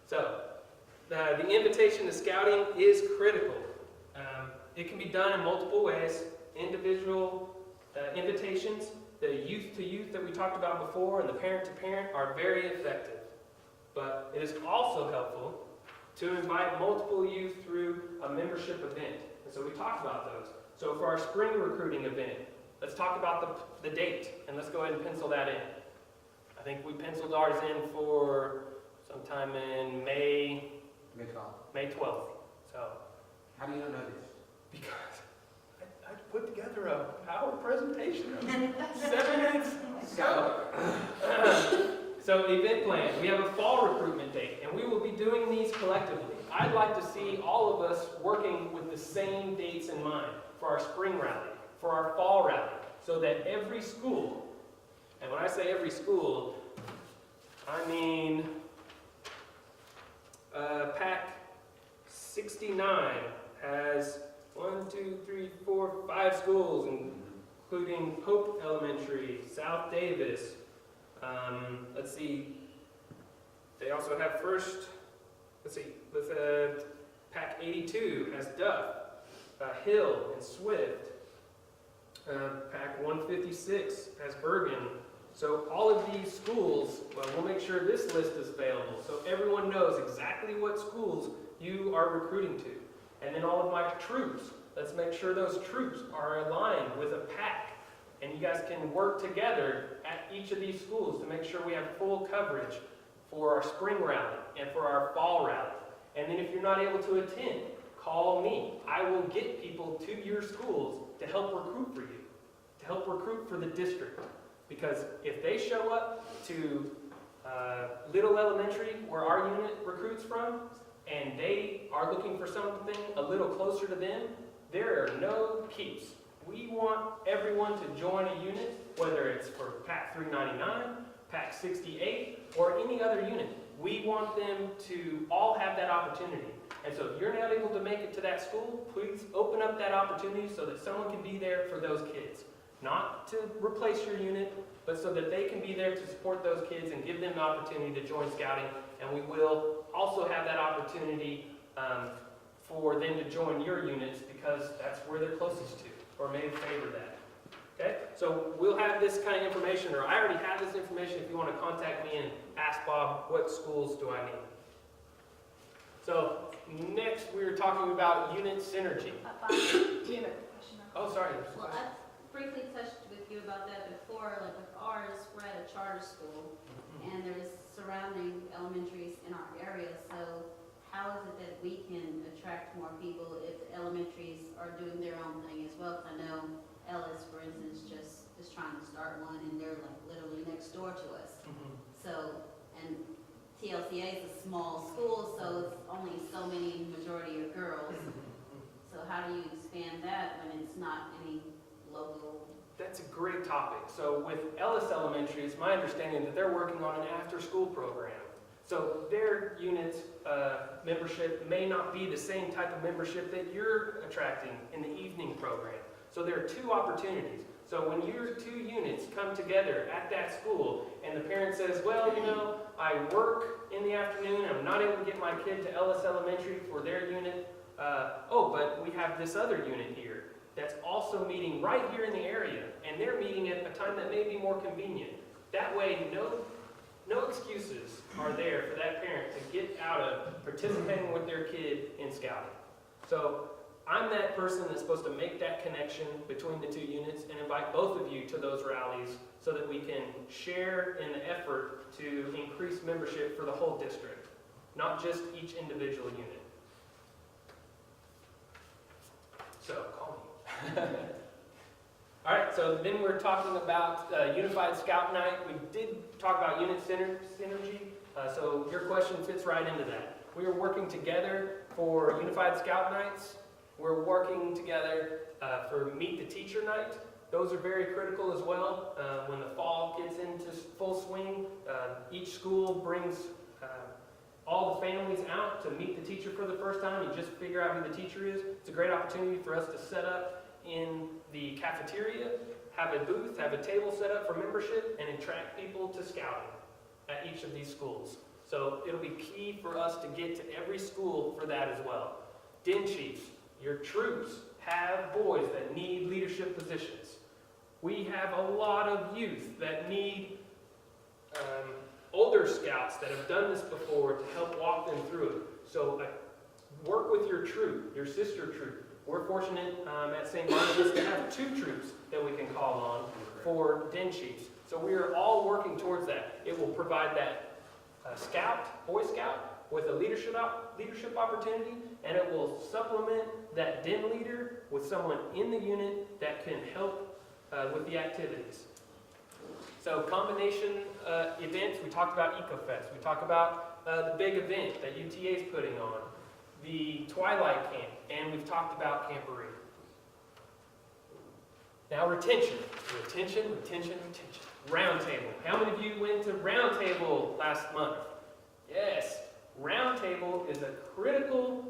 So, the invitation to scouting is critical. It can be done in multiple ways. Individual invitations, the youth-to-youth that we talked about before, and the parent-to-parent are very effective. But it is also helpful to invite multiple youth through a membership event. And so we talked about those. So for our spring recruiting event, let's talk about the date, and let's go ahead and pencil that in. I think we penciled ours in for sometime in May 12th. So, How do you know this? because I put together a PowerPoint presentation of 7 minutes. So event plan, we have a fall recruitment date, and we will be doing these collectively. I'd like to see all of us working with the same dates in mind for our spring rally, for our fall rally, so that every school, and when I say every school, I mean PAC 69 has 5 schools, including Hope Elementary, South Davis. Let's see. They also have PAC 82 has Duff, Hill, and Swift. PAC 156 has Bergen. So all of these schools, we'll make sure this list is available so everyone knows exactly what schools you are recruiting to. And then all of my troops, let's make sure those troops are aligned with a PAC. And you guys can work together at each of these schools to make sure we have full coverage for our spring rally and for our fall rally. And then if you're not able to attend, call me. I will get people to your schools to help recruit for you, to help recruit for the district. Because if they show up to Little Elementary, where our unit recruits from, and they are looking for something a little closer to them, there are no keeps. We want everyone to join a unit, whether it's for PAC 399, PAC 68, or any other unit. We want them to all have that opportunity. And so if you're not able to make it to that school, please open up that opportunity so that someone can be there for those kids. Not to replace your unit, but so that they can be there to support those kids and give them the opportunity to join scouting. And we will also have that opportunity for them to join your units because that's where they're closest to, or may favor that. Okay? So we'll have this kind of information, or I already have this information if you want to contact me and ask Bob, what schools do I need? So next we were talking about unit synergy. Bob, do you have a question? Oh, sorry. Well, I briefly touched with you about that before, like with ours, we're at a charter school, and there's surrounding elementaries in our area, so how is it that we can attract more people if the elementaries are doing their own thing as well? 'Cause I know Ellis, for instance, just is trying to start one, and they're like literally next door to us. So, and TLCA is a small school, so it's only so many majority of girls. So how do you expand that when it's not any local? That's a great topic. So with Ellis Elementary, it's my understanding that they're working on an after-school program. So their unit membership may not be the same type of membership that you're attracting in the evening program. So there are two opportunities. So when your two units come together at that school and the parent says, well, you know, I work in the afternoon, I'm not able to get my kid to Ellis Elementary for their unit, but we have this other unit here that's also meeting right here in the area, and they're meeting at a time that may be more convenient. That way, no excuses are there for that parent to get out of participating with their kid in scouting. So I'm that person that's supposed to make that connection between the two units and invite both of you to those rallies so that we can share in the effort to increase membership for the whole district, not just each individual unit. So call me. All right, so then we're talking about Unified Scout Night. We did talk about unit synergy, so your question fits right into that. We are working together for Unified Scout Nights. We're working together for Meet the Teacher Night. Those are very critical as well. When the fall gets into full swing, each school brings all the families out to meet the teacher for the first time and just figure out who the teacher is. It's a great opportunity for us to set up in the cafeteria, have a booth, have a table set up for membership, and attract people to scouting at each of these schools. So it'll be key for us to get to every school for that as well. Den chiefs, your troops have boys that need leadership positions. We have a lot of youth that need older scouts that have done this before to help walk them through it. So work with your troop, your sister troop. We're fortunate at St. Barnabas to have 2 troops that we can call on for den chiefs. So we are all working towards that. It will provide that Boy Scout with a leadership opportunity, and it will supplement that den leader with someone in the unit that can help with the activities. So combination events, we talked about EcoFest, we talked about the big event that UTA is putting on, the Twilight Camp, and we've talked about Camporee. Now retention. Roundtable. How many of you went to Roundtable last month? Yes. Roundtable is a critical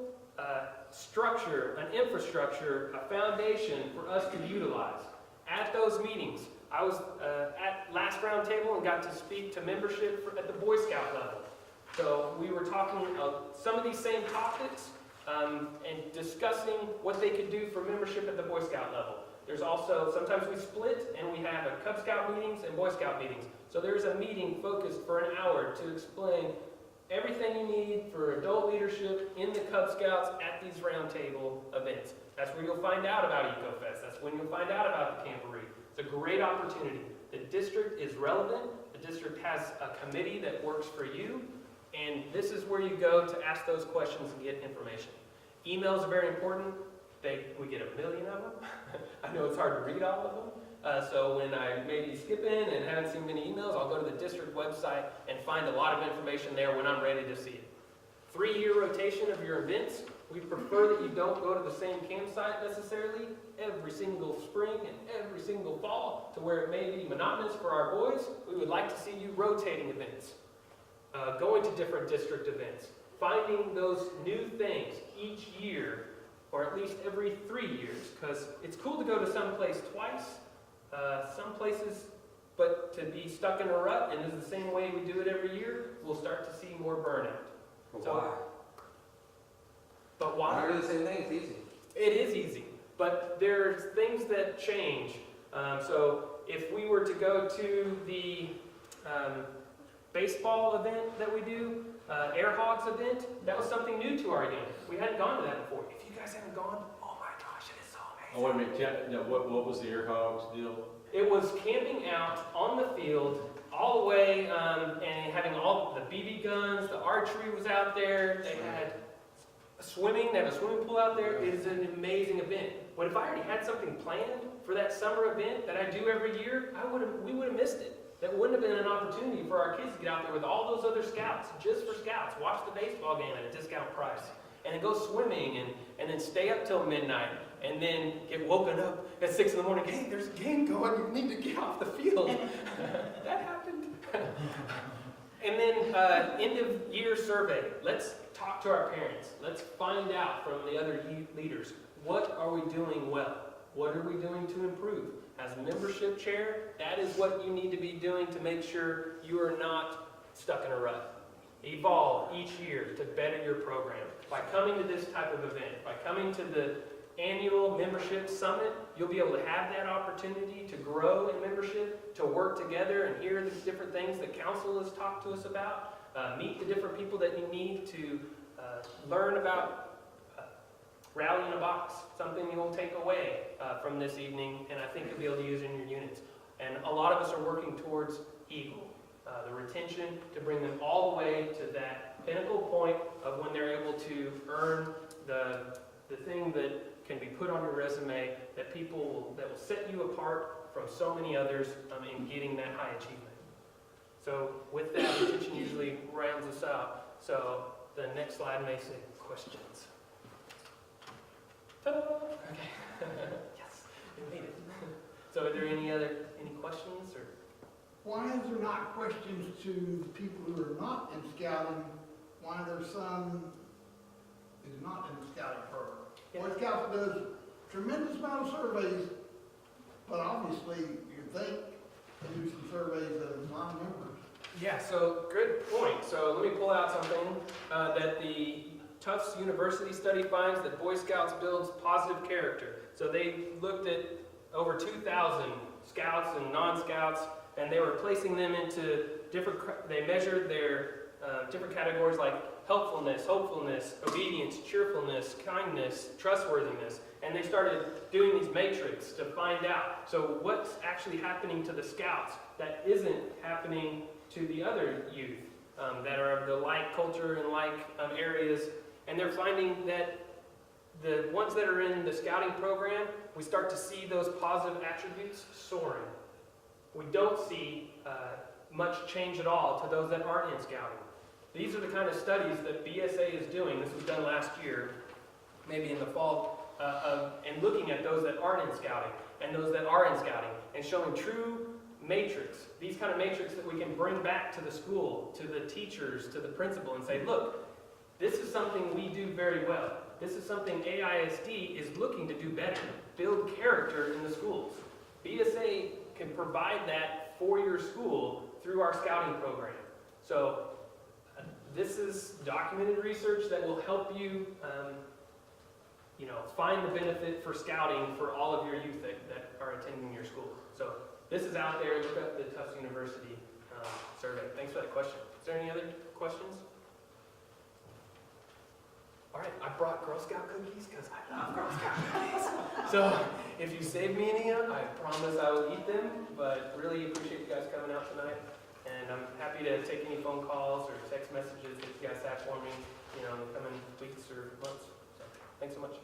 structure, an infrastructure, a foundation for us to utilize. At those meetings, I was at last Roundtable and got to speak to membership at the Boy Scout level. So we were talking some of these same topics and discussing what they could do for membership at the Boy Scout level. There's also, sometimes we split and we have a Cub Scout meetings and Boy Scout meetings. So there's a meeting focused for an hour to explain everything you need for adult leadership in the Cub Scouts at these roundtable events. That's where you'll find out about EcoFest. That's when you'll find out about the Camporee. It's a great opportunity. The district is relevant. The district has a committee that works for you. And this is where you go to ask those questions and get information. Emails are very important. We get 1 million of them. I know it's hard to read all of them. So when I maybe skip in and haven't seen many emails, I'll go to the district website and find a lot of information there when I'm ready to see it. 3-year rotation of your events. We prefer that you don't go to the same campsite necessarily every single spring and every single fall to where it may be monotonous for our boys. We would like to see you rotating events, going to different district events, finding those new things each year, or at least every 3 years, because it's cool to go to some place twice, some places, but to be stuck in a rut and it's the same way we do it every year, we'll start to see more burnout. But why? I do the same thing, it's easy. It is easy, but there's things that change. So if we were to go to the baseball event that we do, Air Hogs event, that was something new to our unit. We hadn't gone to that before. If you guys haven't gone, oh my gosh, it is so amazing. Oh, wait a minute, what was the Air Hogs deal? It was camping out on the field all the way and having all the BB guns, the archery was out there, they had swimming, they have a swimming pool out there. It is an amazing event. But if I already had something planned for that summer event that I do every year, we would have missed it. That wouldn't have been an opportunity for our kids to get out there with all those other scouts, just for scouts, watch the baseball game at a discount price, and then go swimming and then stay up till midnight, and then get woken up at 6 in the morning. Hey, there's a game going. You need to get off the field. That happened. And And then end of year survey. Let's talk to our parents. Let's find out from the other youth leaders, what are we doing well? What are we doing to improve? As membership chair, that is what you need to be doing to make sure you are not stuck in a rut. Evolve each year to better your program. By coming to this type of event, by coming to the annual membership summit, you'll be able to have that opportunity to grow in membership, to work together and hear the different things that council has talked to us about, meet the different people that you need to learn about rally in a box, something you'll take away from this evening, and I think you'll be able to use in your units. And a lot of us are working towards Eagle, the retention, to bring them all the way to that pinnacle point of when they're able to earn the thing that can be put on your resume that will set you apart from so many others in getting that high achievement. So with that, retention usually rounds us out. So the next slide may say questions. Ta-da! Okay. Yes, we made it. So are there any questions or? Why is there not questions to the people who are not in scouting, why their son is not in the scouting program? Boy Scouts does tremendous amount of surveys, but obviously you think they do some surveys of non-members. Yeah, so good point. So let me pull out something that the Tufts University study finds that Boy Scouts builds positive character. So they looked at over 2,000 scouts and non-scouts, and they were placing them into they measured their different categories like helpfulness, hopefulness, obedience, cheerfulness, kindness, trustworthiness. And they started doing these matrix to find out, so what's actually happening to the scouts that isn't happening to the other youth that are of the like culture and like areas. And they're finding that the ones that are in the scouting program, we start to see those positive attributes soaring. We don't see much change at all to those that aren't in scouting. These are the kind of studies that BSA is doing. This was done last year, maybe in the fall, and looking at those that aren't in scouting and those that are in scouting and showing true matrix, these kind of matrix that we can bring back to the school, to the teachers, to the principal and say, look, this is something we do very well. This is something AISD is looking to do better, build character in the schools. BSA can provide that for your school through our scouting program. So this is documented research that will help you, find the benefit for scouting for all of your youth that are attending your school. So this is out there. Look up the Tufts University survey. Thanks for that question. Is there any other questions? All right, I brought Girl Scout cookies because I love Girl Scout cookies. So if you save me any, I promise I will eat them. But really appreciate you guys coming out tonight. And I'm happy to take any phone calls or text messages that you guys have for me, in the coming weeks or months. So thanks so much.